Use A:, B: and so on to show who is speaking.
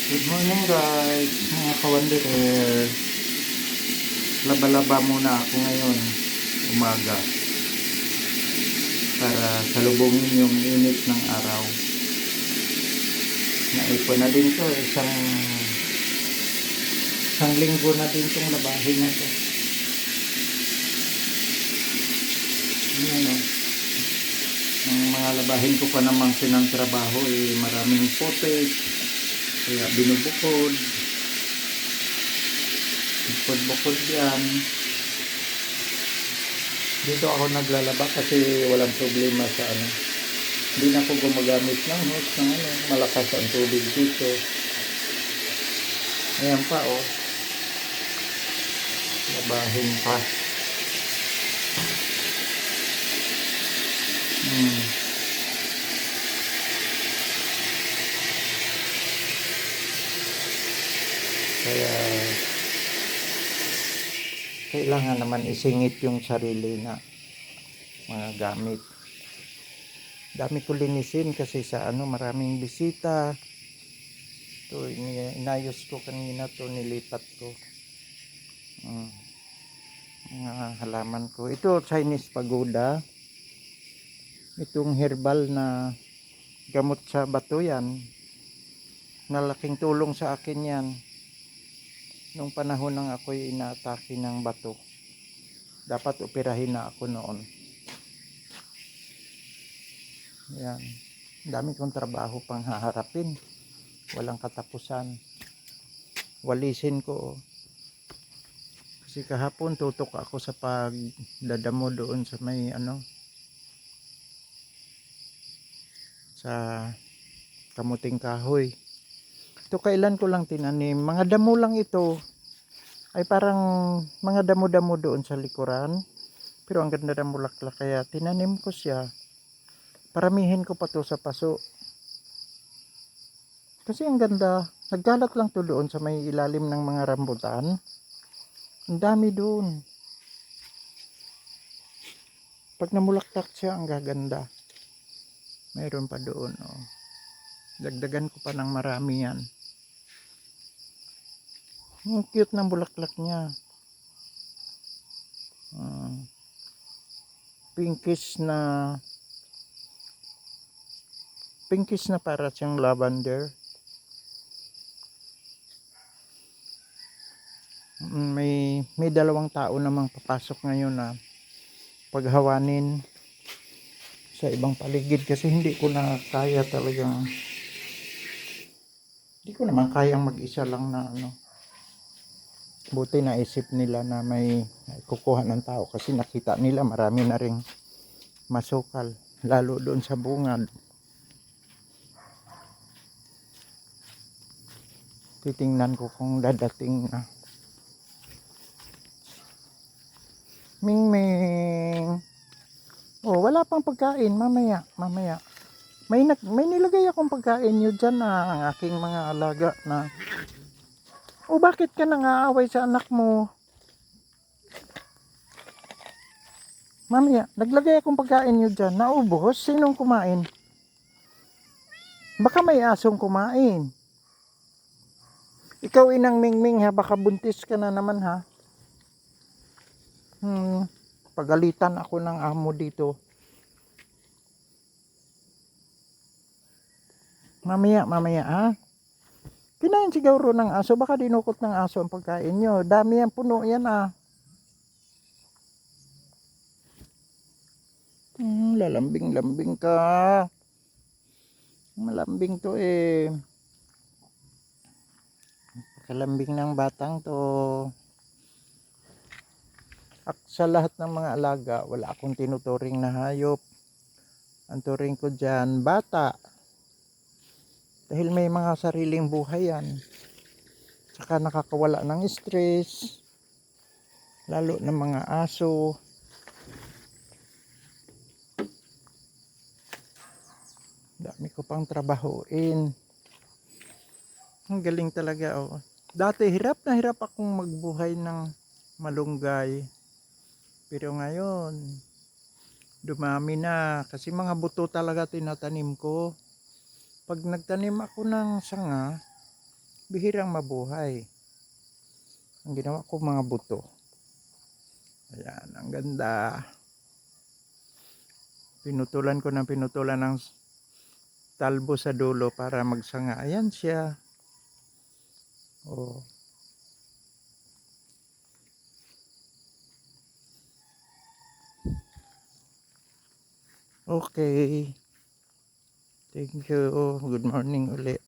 A: Good morning guys, mga kawanderer. Laba-laba muna ako ngayon, umaga, para salubungin yung init ng araw. Naipon na din to, isang linggo na din tong labahin na to. Yan o. Ang mga labahin ko pa namang sinantrabaho maraming potes, kaya binubukod. Bukod-bukod yan. Dito ako naglalaba kasi walang problema sa hindi na ako gumagamit ng hose ng malakas ang tubig dito. Ayan pa labahin pa. Kaya kailangan naman isingit yung sarili na mga gamit. Dami ko linisin kasi sa maraming bisita. Ito, inayos ko kanina to, nilipat ko. Mga halaman ko. Ito, Chinese pagoda. Itong herbal na gamot sa bato yan. Nalaking tulong sa akin yan. Nung panahon nang ako'y inaatake ng bato. Dapat operahin na ako noon. Yan. Dami kong trabaho pang haharapin. Walang katapusan. Walisin ko. Kasi kahapon tutok ako sa pagdadamo doon sa may sa kamuting kahoy. Ito kailan ko lang tinanim. Mga damo lang ito. Ay parang mga damo-damo doon sa likuran. Pero ang ganda ng bulaklak kaya tinanim ko siya. Paramihin ko pa to sa paso. Kasi ang ganda. Naggalat lang to doon sa may ilalim ng mga rambutan. Ang dami doon. Pag namulaklak siya, ang gaganda. Mayroon pa doon. Dagdagan ko pa ng marami yan. Ang cute ng bulaklak niya. Pinkish na para siyang lavender. May 2 tao namang papasok ngayon na paghawanin sa ibang paligid kasi hindi ko na kaya talagang, hindi ko naman kayang mag-isa lang na buti naisip nila na may kukuha ng tao kasi nakita nila marami na ring masukal lalo doon sa bungad. Titingnan ko kung dadating na. Ming. Wala pang pagkain, mamaya. May nilagay akong pagkain nyo dyan ang aking mga alaga na. Bakit ka nangaaway sa anak mo? Mamaya, naglagay akong pagkain nyo dyan. Naubos? Sinong kumain? Baka may asong kumain. Ikaw inang Mingming ha, baka buntis ka na naman ha. Pagalitan ako ng amo dito. Mamaya ha. Kinain siguro ng aso, baka dinukot ng aso ang pagkain nyo. Dami yan, puno yan Lalambing-lambing ka. Malambing to Kalambing ng batang to. At sa lahat ng mga alaga, wala akong tinuturing na hayop. Ang turing ko dyan, bata. Dahil may mga sariling buhay yan. Saka nakakawala ng stress. Lalo ng mga aso. Dami ko pang trabahuin. Ang galing talaga Dati hirap na hirap akong magbuhay ng malunggay. Pero ngayon, dumami na. Kasi mga buto talaga tinatanim ko. Pag nagtanim ako ng sanga, bihirang mabuhay. Ang ginawa ko mga buto. Ayan, ang ganda. Pinutulan ko ng pinutulan ng talbo sa dulo para magsanga. Ayan siya. Oh. Okay. Thank you. Good morning ulit.